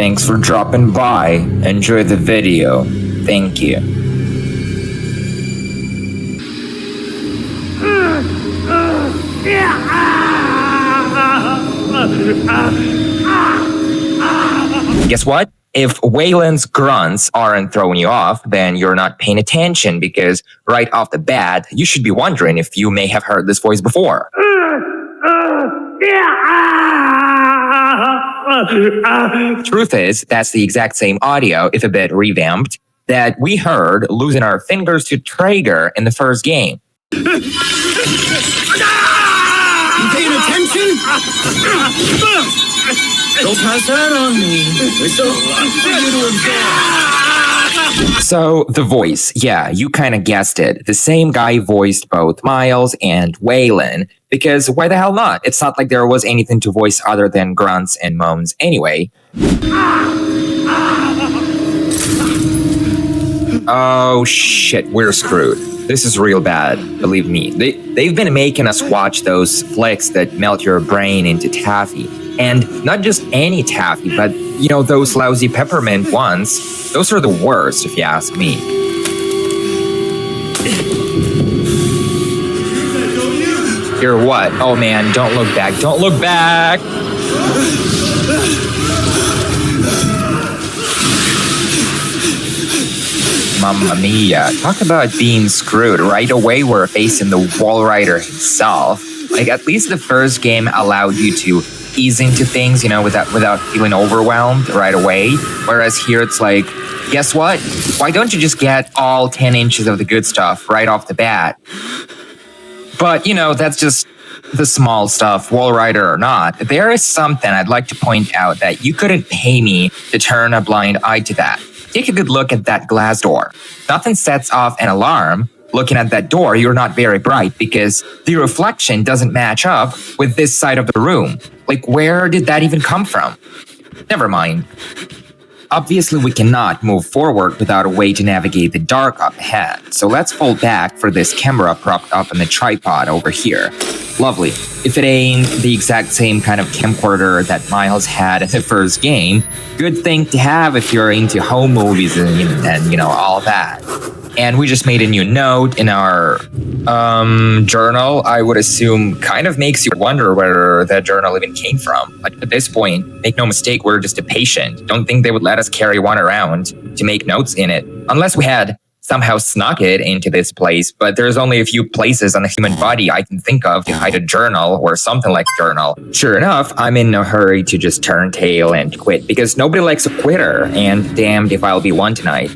Thanks for dropping by. Enjoy the video. Thank you. Guess what? If Waylon's grunts aren't throwing you off, then you're not paying attention because right off the bat, you should be wondering if you may have heard this voice before. Truth is, that's the exact same audio, if a bit revamped, that we heard losing our fingers to Traeger in the first game. You paying attention? Don't pass that on me. There's so much for you to absorb. So, the voice. Yeah, you kind of guessed it. The same guy voiced both Miles and Waylon. Because why the hell not? It's not like there was anything to voice other than grunts and moans anyway. Oh shit, we're screwed. This is real bad, believe me. They've been making us watch those flicks that melt your brain into taffy. And not just any taffy, but, you know, those lousy peppermint ones. Those are the worst, if you ask me. You're what? Oh man, don't look back. Don't look back! Mamma mia. Talk about being screwed. Right away, we're facing the wall rider himself. Like, at least the first game allowed you to ease into things, you know, without feeling overwhelmed right away. Whereas here, it's like, guess what? Why don't you just get all 10 inches of the good stuff right off the bat? But, you know, that's just the small stuff, wall rider or not. There is something I'd like to point out that you couldn't pay me to turn a blind eye to that. Take a good look at that glass door. Nothing sets off an alarm. Looking at that door, you're not very bright because the reflection doesn't match up with this side of the room. Like, where did that even come from? Never mind. Obviously, we cannot move forward without a way to navigate the dark up ahead. So let's fall back for this camera propped up on the tripod over here. Lovely. If it ain't the exact same kind of camcorder that Miles had in the first game, good thing to have if you're into home movies and you know, all that. And we just made a new note in our journal. I would assume kind of makes you wonder where that journal even came from. But at this point, make no mistake, we're just a patient. Don't think they would let us carry one around to make notes in it. Unless we had somehow snuck it into this place. But there's only a few places on the human body I can think of to hide a journal or something like a journal. Sure enough, I'm in a hurry to just turn tail and quit because nobody likes a quitter. And damned if I'll be one tonight.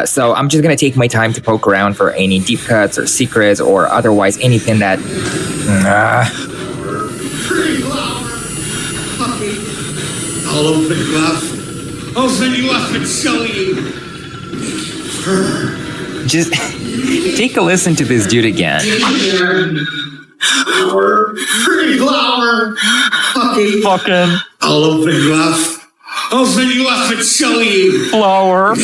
So I'm just going to take my time to poke around for any deep cuts or secrets or otherwise anything that... All over the glass. I'll send you off and show you. Just take a listen to this dude again. Pretty flower. Fucking all over the glass. I'll send you off and show you. Flower.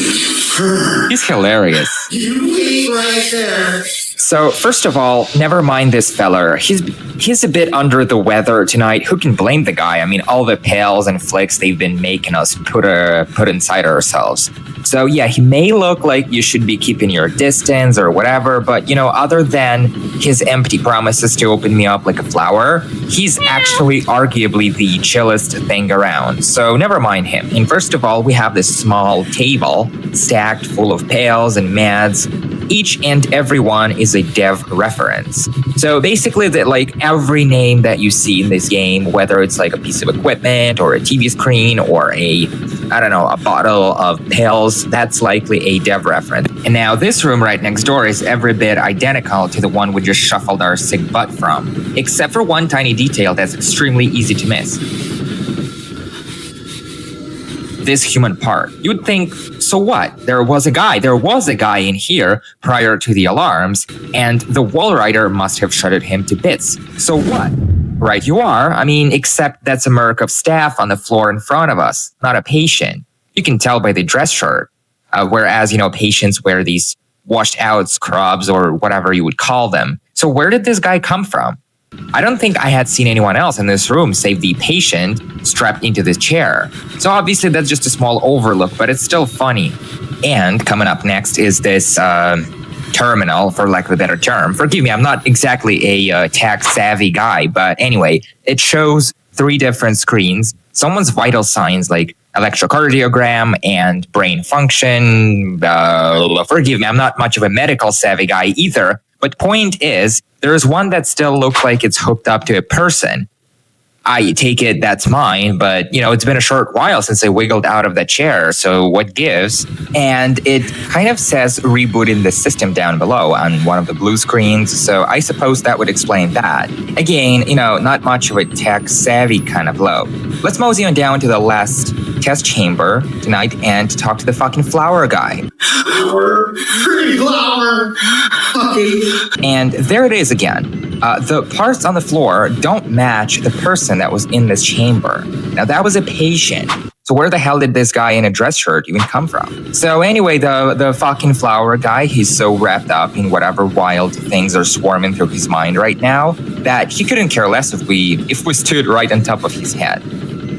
He's hilarious. You wait right there. So, first of all, never mind this feller. He's a bit under the weather tonight. Who can blame the guy? I mean, all the pills and flicks they've been making us put inside ourselves. So, yeah, he may look like you should be keeping your distance or whatever, but, you know, other than his empty promises to open me up like a flower, he's actually arguably the chillest thing around. So, never mind him. And first of all, we have this small table stacked full of pails and meds. Each and every one is a dev reference. So basically, like every name that you see in this game, whether it's like a piece of equipment or a TV screen or a bottle of pills, that's likely a dev reference. And now this room right next door is every bit identical to the one we just shuffled our sick butt from, except for one tiny detail that's extremely easy to miss. This human part. You would think, so what? There was a guy in here prior to the alarms, and the wall rider must have shredded him to bits. So what? Right you are. I mean, except that's a merc of staff on the floor in front of us, not a patient. You can tell by the dress shirt. Whereas, you know, patients wear these washed out scrubs or whatever you would call them. So where did this guy come from? I don't think I had seen anyone else in this room save the patient strapped into the chair. So obviously that's just a small overlook, but it's still funny. And coming up next is this terminal, for lack of a better term. Forgive me, I'm not exactly a tech-savvy guy, but anyway, it shows 3 different screens, someone's vital signs like electrocardiogram and brain function. Forgive me, I'm not much of a medical savvy guy either, but point is, there's one that still looks like it's hooked up to a person. I take it that's mine, but it's been a short while since I wiggled out of the chair, so what gives? And it kind of says rebooting the system down below on one of the blue screens, so I suppose that would explain that. Again, not much of a tech-savvy kind of blow. Let's mosey on down to the last test chamber tonight and talk to the fucking flower guy. Flower, pretty flower. And there it is again. The parts on the floor don't match the person that was in this chamber. Now, that was a patient. So where the hell did this guy in a dress shirt even come from? So anyway, the fucking flower guy, he's so wrapped up in whatever wild things are swarming through his mind right now that he couldn't care less if we stood right on top of his head.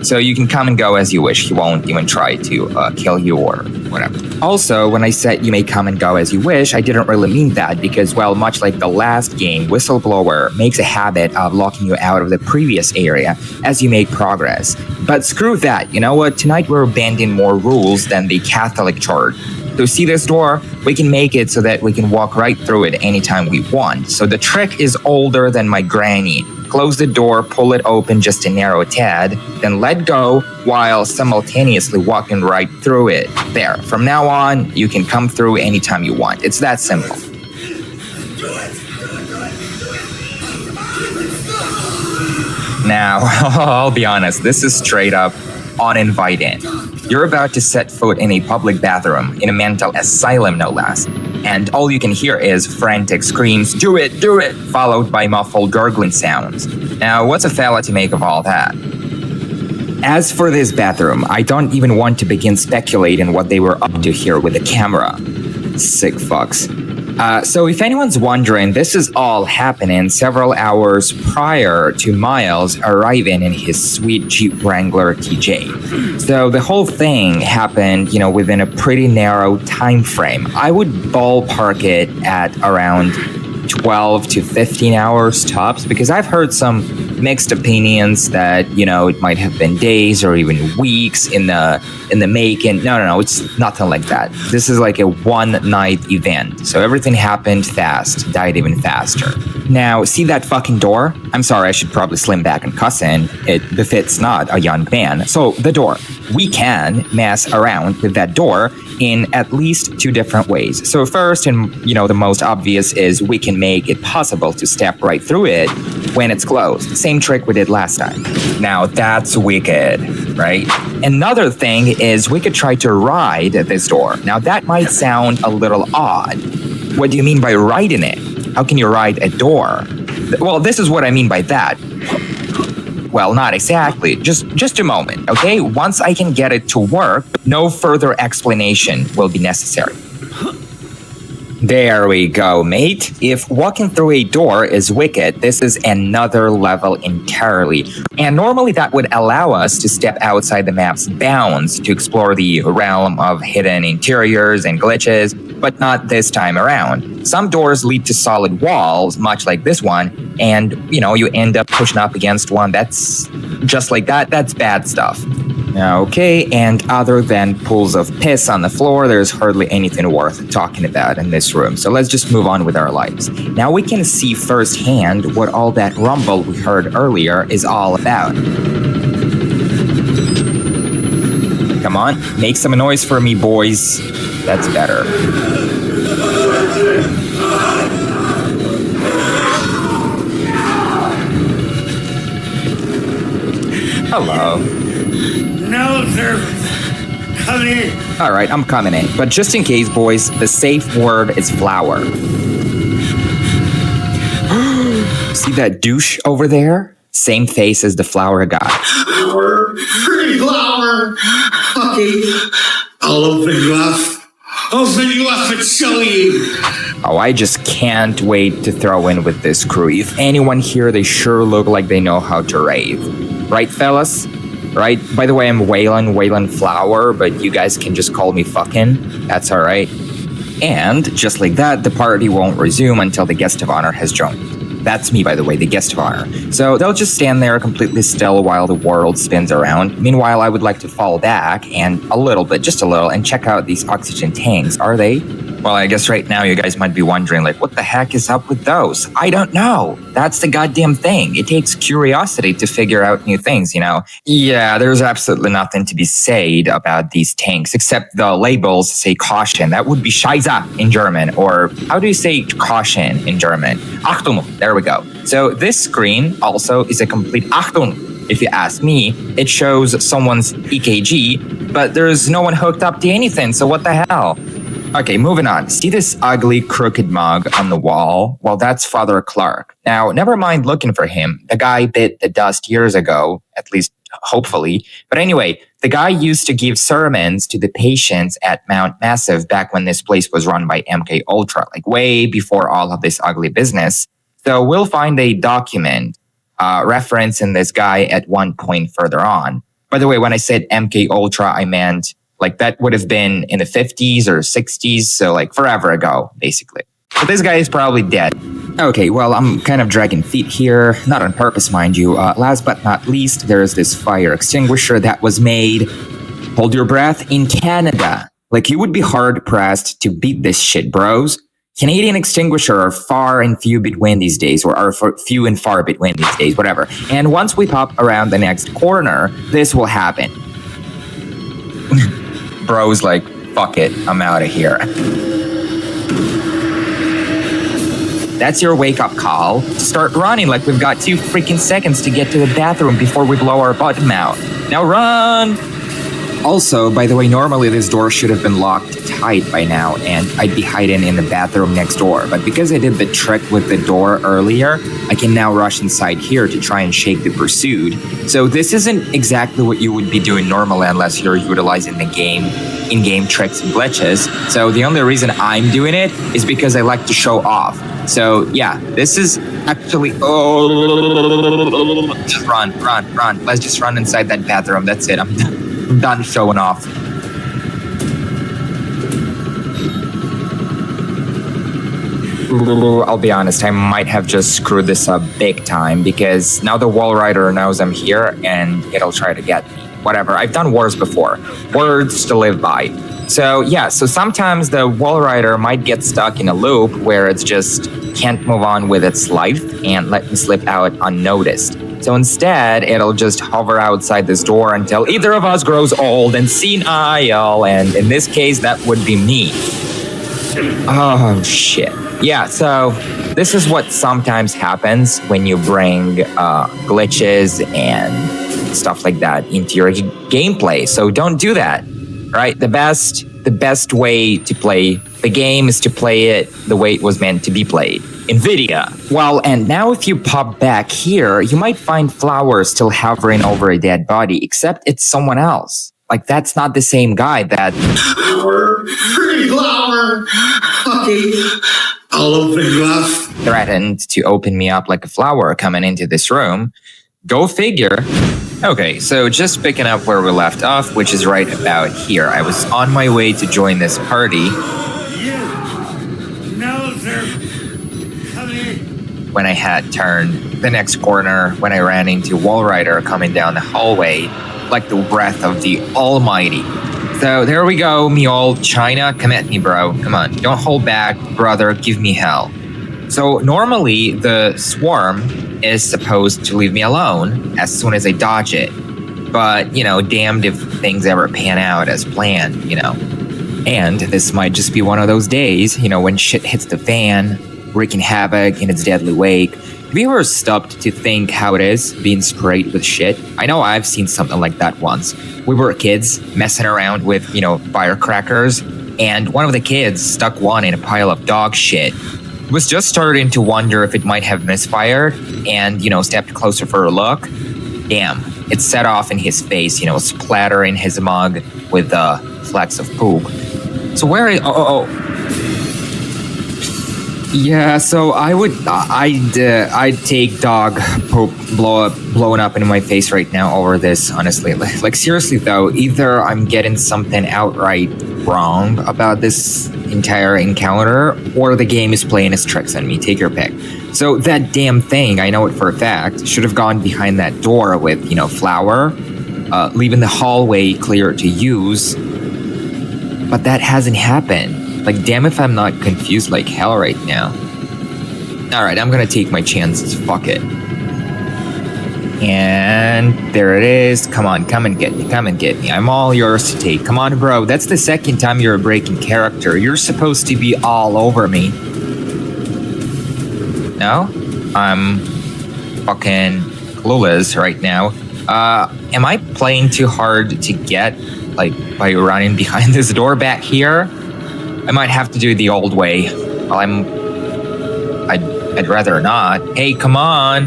So you can come and go as you wish. He won't even try to kill you or whatever. Also, when I said you may come and go as you wish, I didn't really mean that because, well, much like the last game, Whistleblower makes a habit of locking you out of the previous area as you make progress. But screw that, you know what? Tonight we're bending more rules than the Catholic Church. So see this door? We can make it so that we can walk right through it anytime we want. So the trick is older than my granny. Close the door, pull it open just a narrow tad, then let go while simultaneously walking right through it. There, from now on, you can come through anytime you want. It's that simple. Now, I'll be honest, this is straight up uninviting. You're about to set foot in a public bathroom, in a mental asylum no less, and all you can hear is frantic screams, "Do it, do it," followed by muffled gurgling sounds. Now, what's a fella to make of all that? As for this bathroom, I don't even want to begin speculating what they were up to here with the camera. Sick fucks. So if anyone's wondering, this is all happening several hours prior to Miles arriving in his sweet Jeep Wrangler TJ. So the whole thing happened, within a pretty narrow time frame. I would ballpark it at around 12 to 15 hours tops, because I've heard some mixed opinions that, it might have been days or even weeks in the making. No, it's nothing like that. This is like a one-night event. So everything happened fast, died even faster. Now, see that fucking door? I'm sorry, I should probably slim back and cuss in. It befits not a young man. So, the door. We can mess around with that door in at least 2 different ways. So first, and the most obvious, is we can make it possible to step right through it when it's closed. Same trick we did last time. Now, that's wicked, right? Another thing is we could try to ride this door. Now, that might sound a little odd. What do you mean by riding it? How can you ride a door? Well, this is what I mean by that. Well, not exactly. Just a moment, okay? Once I can get it to work, no further explanation will be necessary. There we go, mate. If walking through a door is wicked, this is another level entirely. And normally that would allow us to step outside the map's bounds to explore the realm of hidden interiors and glitches, but not this time around. Some doors lead to solid walls, much like this one, and, you end up pushing up against one that's just like that. That's bad stuff. Okay, and other than pools of piss on the floor, there's hardly anything worth talking about in this room. So let's just move on with our lives. Now we can see firsthand what all that rumble we heard earlier is all about. Come on, make some noise for me, boys. That's better. Hello. No service. Come in. Alright, I'm coming in. But just in case, boys, the safe word is flower. See that douche over there? Same face as the flower guy. Flower. Pretty flower. Okay. I'll open you up. Open you up and show you. Oh, I just can't wait to throw in with this crew. If anyone here, they sure look like they know how to rave. Right, fellas? Right? By the way, I'm Waylon Flower, but you guys can just call me fucking. That's alright. And, just like that, the party won't resume until the guest of honor has joined. That's me, by the way, the guest of honor. So they'll just stand there completely still while the world spins around. Meanwhile, I would like to fall back and a little bit, just a little, and check out these oxygen tanks. Are they? Well, I guess right now you guys might be wondering, like, what the heck is up with those? I don't know. That's the goddamn thing. It takes curiosity to figure out new things, you know? Yeah, there's absolutely nothing to be said about these tanks, except the labels say caution. That would be Scheiße in German, or how do you say caution in German? Achtung, there we go. So this screen also is a complete Achtung. If you ask me, it shows someone's EKG, but there's no one hooked up to anything, so what the hell? Okay, moving on. See this ugly, crooked mug on the wall? Well, that's Father Clark. Now, never mind looking for him. The guy bit the dust years ago, at least hopefully. But anyway, the guy used to give sermons to the patients at Mount Massive back when this place was run by MK Ultra, like way before all of this ugly business. So we'll find a document referencing this guy at one point further on. By the way, when I said MK Ultra, I meant like that would have been in the 50s or 60s, so like forever ago, basically. But this guy is probably dead. Okay, well, I'm kind of dragging feet here, not on purpose, mind you. Last but not least, there's this fire extinguisher that was made, hold your breath, in Canada. Like, you would be hard-pressed to beat this shit, bros. Canadian extinguisher are far and few between these days, or are few and far between these days, whatever. And once we pop around the next corner, this will happen. Bro's like, fuck it, I'm out of here. That's your wake-up call. Start running like we've got 2 freaking seconds to get to the bathroom before we blow our bottom out. Now run! Also, by the way, normally this door should have been locked tight by now, and I'd be hiding in the bathroom next door. But because I did the trick with the door earlier, I can now rush inside here to try and shake the pursued. So this isn't exactly what you would be doing normally unless you're utilizing the in-game tricks and glitches. So the only reason I'm doing it is because I like to show off. So yeah, this is actually, just run. Let's just run inside that bathroom. That's it, I'm done showing off. I'll be honest, I might have just screwed this up big time because now the wall rider knows I'm here and it'll try to get me. Whatever, I've done wars before. Words to live by. So yeah, so sometimes the wall rider might get stuck in a loop where it's just can't move on with its life and let me slip out unnoticed. So instead, it'll just hover outside this door until either of us grows old and senile, and in this case, that would be me. Oh, shit. Yeah, so this is what sometimes happens when you bring glitches and stuff like that into your gameplay. So don't do that, right? The best way to play the game is to play it the way it was meant to be played. NVIDIA. Well, and now if you pop back here, you might find Flower still hovering over a dead body, except it's someone else. Like, that's not the same guy that... Flower! Pretty Flower! Fucking... I'll open you up. ...threatened to open me up like a flower coming into this room. Go figure. Okay, so just picking up where we left off, which is right about here. I was on my way to join this party. When I had turned the next corner, when I ran into Wallrider coming down the hallway like the breath of the Almighty. So there we go, me old China. Come at me, bro. Come on. Don't hold back, brother. Give me hell. So normally the swarm is supposed to leave me alone as soon as I dodge it. But, you know, damned if things ever pan out as planned, you know. And this might just be one of those days, you know, when shit hits the fan, wreaking havoc in its deadly wake. Have you ever stopped to think how it is being sprayed with shit? I know I've seen something like that once. We were kids messing around with, you know, firecrackers, and one of the kids stuck one in a pile of dog shit. Was just starting to wonder if it might have misfired and, you know, stepped closer for a look. Damn, it set off in his face, you know, splattering his mug with flecks of poop. So where is... Oh. Yeah, so I'd take dog poop blowing up into my face right now over this, honestly. Like seriously though, either I'm getting something outright wrong about this entire encounter, or the game is playing its tricks on me. Take your pick. So that damn thing, I know it for a fact, should have gone behind that door with, flour, leaving the hallway clear to use. But that hasn't happened. Like, damn if I'm not confused like hell right now. Alright, I'm gonna take my chances. Fuck it. And there it is. Come on, come and get me. Come and get me. I'm all yours to take. Come on, bro. That's the second time you're breaking character. You're supposed to be all over me. No? I'm fucking clueless right now. Am I playing too hard to get, like, by running behind this door back here? I might have to do it the old way. Well, I'd rather not. Hey, come on!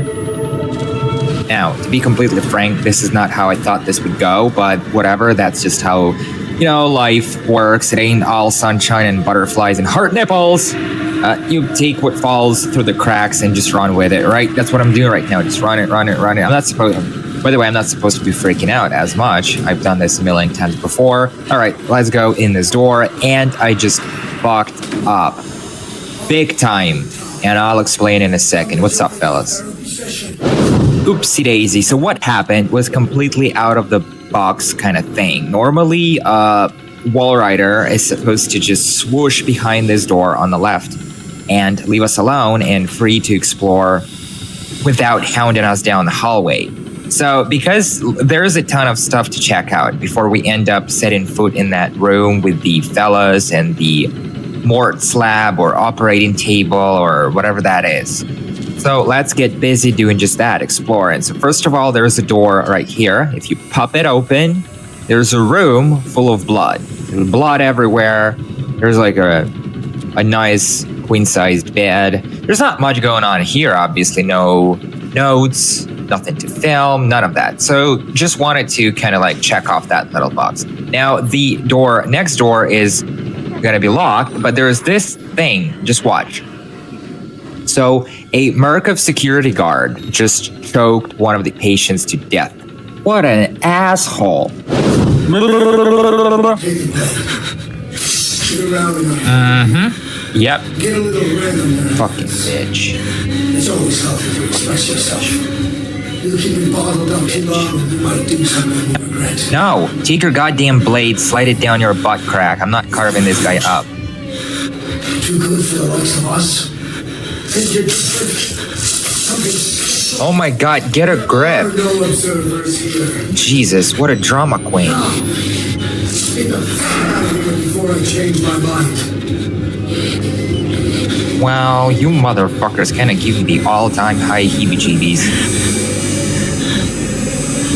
Now, to be completely frank, this is not how I thought this would go, but whatever, that's just how, life works. It ain't all sunshine and butterflies and heart nipples! You take what falls through the cracks and just run with it, right? That's what I'm doing right now. Just run it. By the way, I'm not supposed to be freaking out as much. I've done this a million times before. Alright, let's go in this door. And I just fucked up. Big time. And I'll explain in a second. What's up, fellas? Oopsie daisy. So what happened was completely out of the box kind of thing. Normally, Wall Rider is supposed to just swoosh behind this door on the left and leave us alone and free to explore without hounding us down the hallway. So because there's a ton of stuff to check out before we end up setting foot in that room with the fellas and the mort slab or operating table or whatever that is. So let's get busy doing just that, exploring. So first of all, there's a door right here. If you pop it open, there's a room full of blood. There's blood everywhere. There's like a nice queen-sized bed. There's not much going on here, obviously. No notes, nothing to film, none of that. So just wanted to kind of like check off that little box. Now, the door next door is going to be locked, but there's this thing. Just watch. So a Murkoff security guard just choked one of the patients to death. What an asshole. Yep. Get a little rhythm now. Fucking bitch. It's always healthy to express yourself. You keep it bottled up too long and you might do something you regret. No, take your goddamn blade, slide it down your butt crack. I'm not carving this guy up. Too good for the likes of us. Oh my god, get a grip. No observers here. Jesus, what a drama queen. Before I change my mind. Well, you motherfuckers kind of give me the all-time high heebie-jeebies.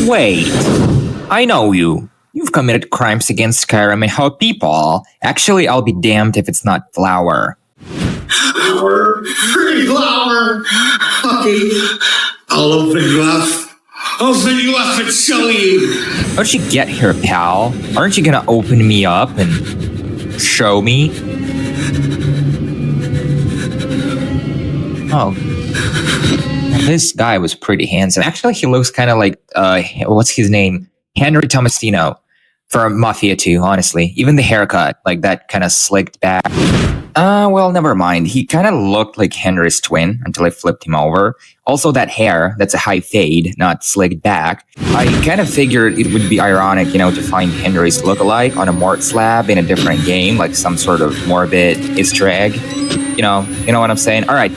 Wait, I know you. You've committed crimes against Skyrim and her people. Actually, I'll be damned if it's not Flower. Flower? Pretty flower! Okay, I'll open you up. Open you up and show you. How'd you get here, pal? Aren't you gonna open me up and show me? Oh. This guy was pretty handsome. Actually, he looks kind of like, what's his name? Henry Tomasino from Mafia 2, honestly. Even the haircut, like that kind of slicked back. Well, never mind. He kind of looked like Henry's twin until I flipped him over. Also, that hair, that's a high fade, not slicked back. I kind of figured it would be ironic, to find Henry's lookalike on a mort slab in a different game, like some sort of morbid Easter egg. You know what I'm saying? All right.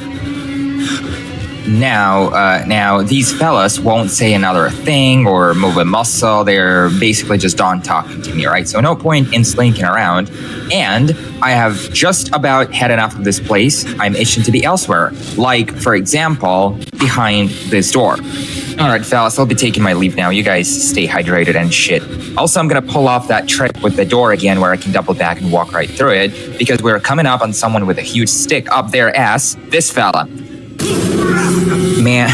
Now, these fellas won't say another thing or move a muscle. They're basically just done talking to me, right? So no point in slinking around. And I have just about had enough of this place. I'm itching to be elsewhere. Like, for example, behind this door. All right, fellas, I'll be taking my leave now. You guys stay hydrated and shit. Also, I'm gonna pull off that trick with the door again where I can double back and walk right through it because we're coming up on someone with a huge stick up their ass. This fella. Man,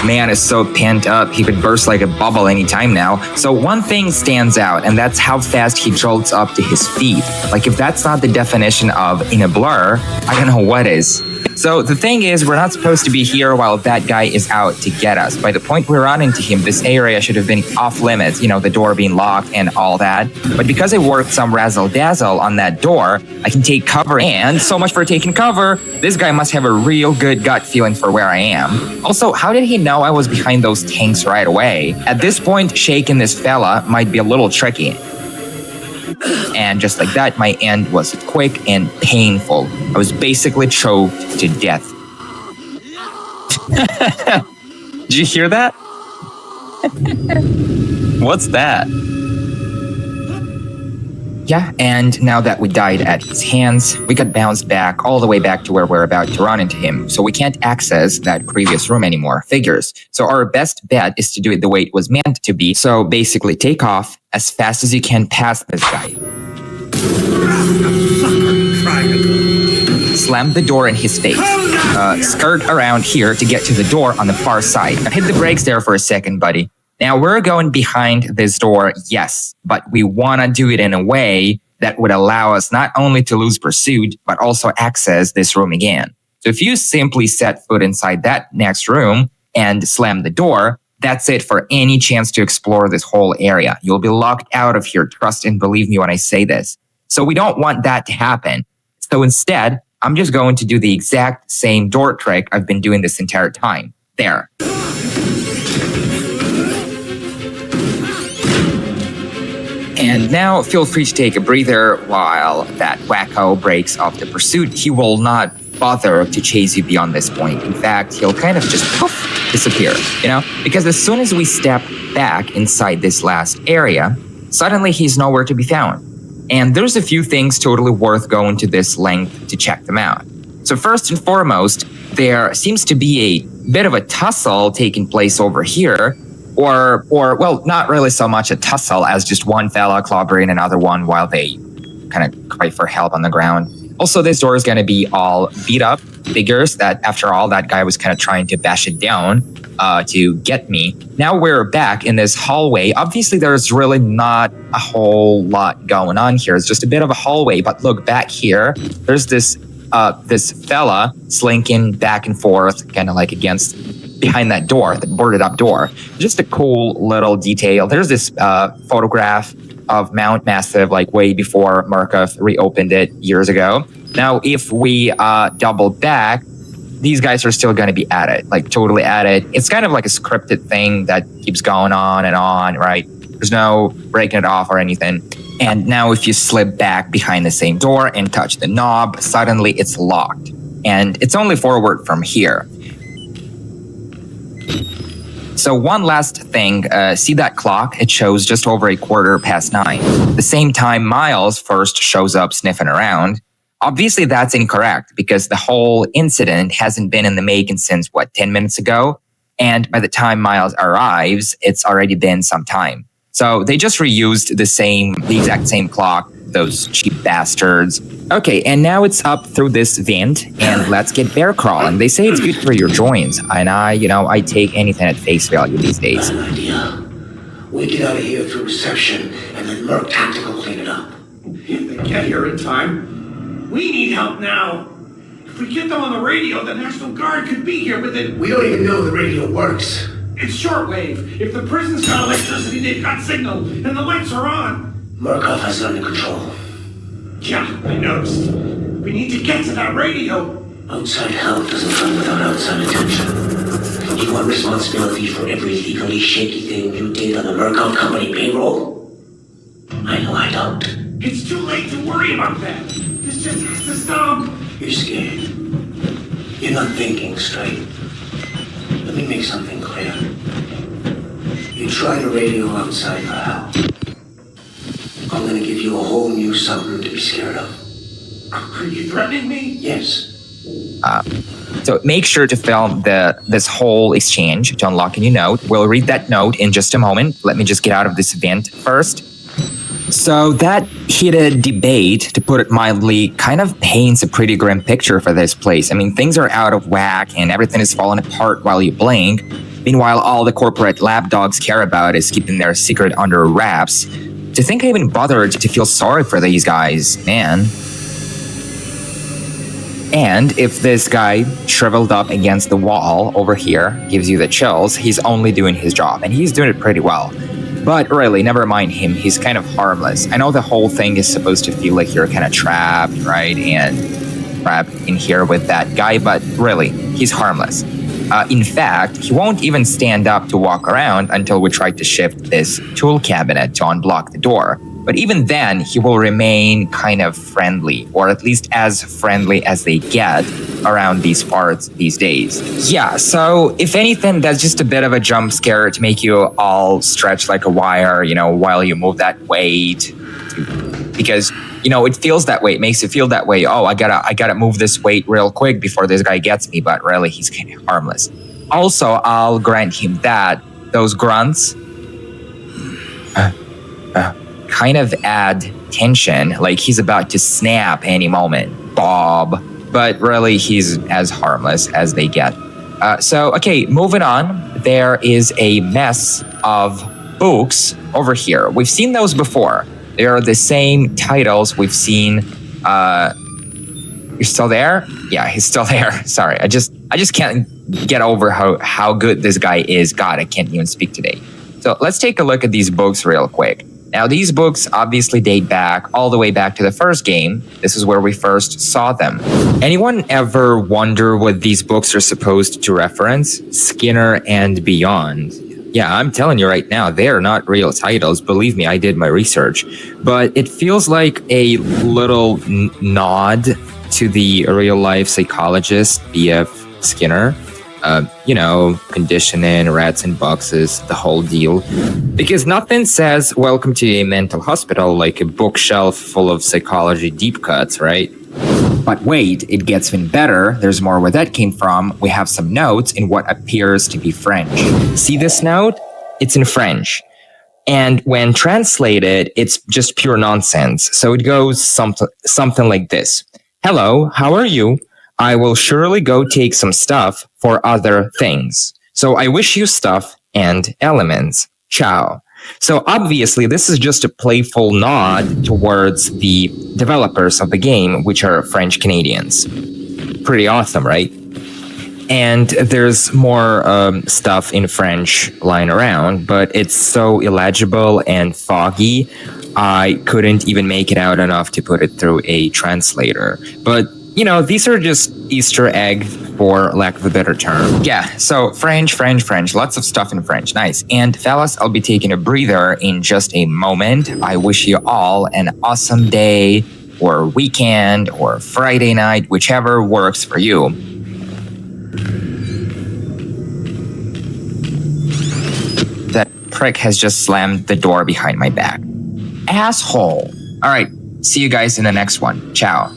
Man is so pent up, he could burst like a bubble anytime now. So one thing stands out, and that's how fast he jolts up to his feet. Like, if that's not the definition of in a blur, I don't know what is. So the thing is, we're not supposed to be here while that guy is out to get us. By the point we run into him, this area should have been off limits, the door being locked and all that. But because I worked some razzle-dazzle on that door, I can take cover, and so much for taking cover. This guy must have a real good gut feeling for where I am. Also, how did he know I was behind those tanks right away? At this point, shaking this fella might be a little tricky. And just like that, my end was quick and painful. I was basically choked to death. Did you hear that? What's that? Yeah, and now that we died at his hands, we got bounced back all the way back to where we're about to run into him, so we can't access that previous room anymore. Figures. So our best bet is to do it the way it was meant to be. So basically take off as fast as you can past this guy. Slam the door in his face. Skirt around here to get to the door on the far side. Now hit the brakes there for a second, buddy. Now, we're going behind this door, yes, but we want to do it in a way that would allow us not only to lose pursuit, but also access this room again. So if you simply set foot inside that next room and slam the door, that's it for any chance to explore this whole area. You'll be locked out of here, trust and believe me when I say this. So we don't want that to happen. So instead, I'm just going to do the exact same door trick I've been doing this entire time. There. And now, feel free to take a breather while that wacko breaks off the pursuit. He will not bother to chase you beyond this point. In fact, he'll kind of just poof, disappear, Because as soon as we step back inside this last area, suddenly he's nowhere to be found. And there's a few things totally worth going to this length to check them out. So first and foremost, there seems to be a bit of a tussle taking place over here. Or, well, not really so much a tussle as just one fella clobbering another one while they kind of cry for help on the ground. Also, this door is going to be all beat up. Figures that, after all, that guy was kind of trying to bash it down to get me. Now we're back in this hallway. Obviously, there's really not a whole lot going on here. It's just a bit of a hallway. But look, back here, there's this fella slinking back and forth, kind of like behind that door, the boarded up door. Just a cool little detail. There's this photograph of Mount Massive, like way before Markov reopened it years ago. Now, if we double back, these guys are still going to be at it, like totally at it. It's kind of like a scripted thing that keeps going on and on, right? There's no breaking it off or anything. And now if you slip back behind the same door and touch the knob, suddenly it's locked. And it's only forward from here. So one last thing, see that clock? It shows just over 9:15. The same time Miles first shows up sniffing around. Obviously that's incorrect because the whole incident hasn't been in the making since, 10 minutes ago? And by the time Miles arrives, it's already been some time. So they just reused the exact same clock, those cheap bastards. Okay, and now it's up through this vent, and let's get bear crawling. They say it's good for your joints, and I take anything at face value these days. I have an idea. We get out of here through reception, and then Merc Tactical clean it up. If they get here in time, we need help now. If we get them on the radio, the National Guard could be here within... We don't even know the radio works. It's shortwave. If the prison's got electricity, they've got signal, and the lights are on. Murkoff has it under control. Yeah, I noticed. We need to get to that radio. Outside help doesn't come without outside attention. You want responsibility for every legally shaky thing you did on the Murkoff Company payroll? I know I don't. It's too late to worry about that. This just has to stop. You're scared. You're not thinking straight. Let me make something clear. You try to radio outside for help. I'm gonna give you a whole new something to be scared of. Are you threatening me? Yes. So make sure to film this whole exchange to unlock a new note. We'll read that note in just a moment. Let me just get out of this event first. So that heated debate, to put it mildly, kind of paints a pretty grim picture for this place. I mean, things are out of whack and everything is falling apart while you blink. Meanwhile, all the corporate lapdogs care about is keeping their secret under wraps. To think I even bothered to feel sorry for these guys, man. And if this guy shriveled up against the wall over here gives you the chills, he's only doing his job, and he's doing it pretty well. But really, never mind him, he's kind of harmless. I know the whole thing is supposed to feel like you're kind of trapped, right? And trapped in here with that guy, but really, he's harmless. In fact, he won't even stand up to walk around until we try to shift this tool cabinet to unblock the door. But even then, he will remain kind of friendly, or at least as friendly as they get around these parts these days. Yeah, so if anything, that's just a bit of a jump scare to make you all stretch like a wire, while you move that weight. Because, it feels that way. It makes you feel that way. Oh, I gotta move this weight real quick before this guy gets me. But really, he's kind of harmless. Also, I'll grant him that those grunts kind of add tension, like he's about to snap any moment. Bob. But really, he's as harmless as they get. Okay, moving on. There is a mess of books over here. We've seen those before. They are the same titles we've seen. You're still there? Yeah, he's still there. Sorry, I just can't get over how good this guy is. God, I can't even speak today. So let's take a look at these books real quick. Now, these books obviously date back all the way back to the first game. This is where we first saw them. Anyone ever wonder what these books are supposed to reference? Skinner and Beyond. Yeah, I'm telling you right now, they are not real titles. Believe me, I did my research. But it feels like a little nod to the real-life psychologist, B.F. Skinner. Conditioning, rats in boxes, the whole deal. Because nothing says welcome to a mental hospital like a bookshelf full of psychology deep cuts, right? But wait, it gets even better. There's more where that came from. We have some notes in what appears to be French. See this note? It's in French. And when translated, it's just pure nonsense. So it goes something like this. Hello, how are you? I will surely go take some stuff for other things. So I wish you stuff and elements. Ciao. So obviously, this is just a playful nod towards the developers of the game, which are French Canadians. Pretty awesome, right? And there's more stuff in French lying around, but it's so illegible and foggy, I couldn't even make it out enough to put it through a translator. But these are just Easter egg, for lack of a better term. Yeah, so French, lots of stuff in French. Nice. And fellas, I'll be taking a breather in just a moment. I wish you all an awesome day, or weekend, or Friday night, whichever works for you. That prick has just slammed the door behind my back. Asshole. All right, see you guys in the next one. Ciao.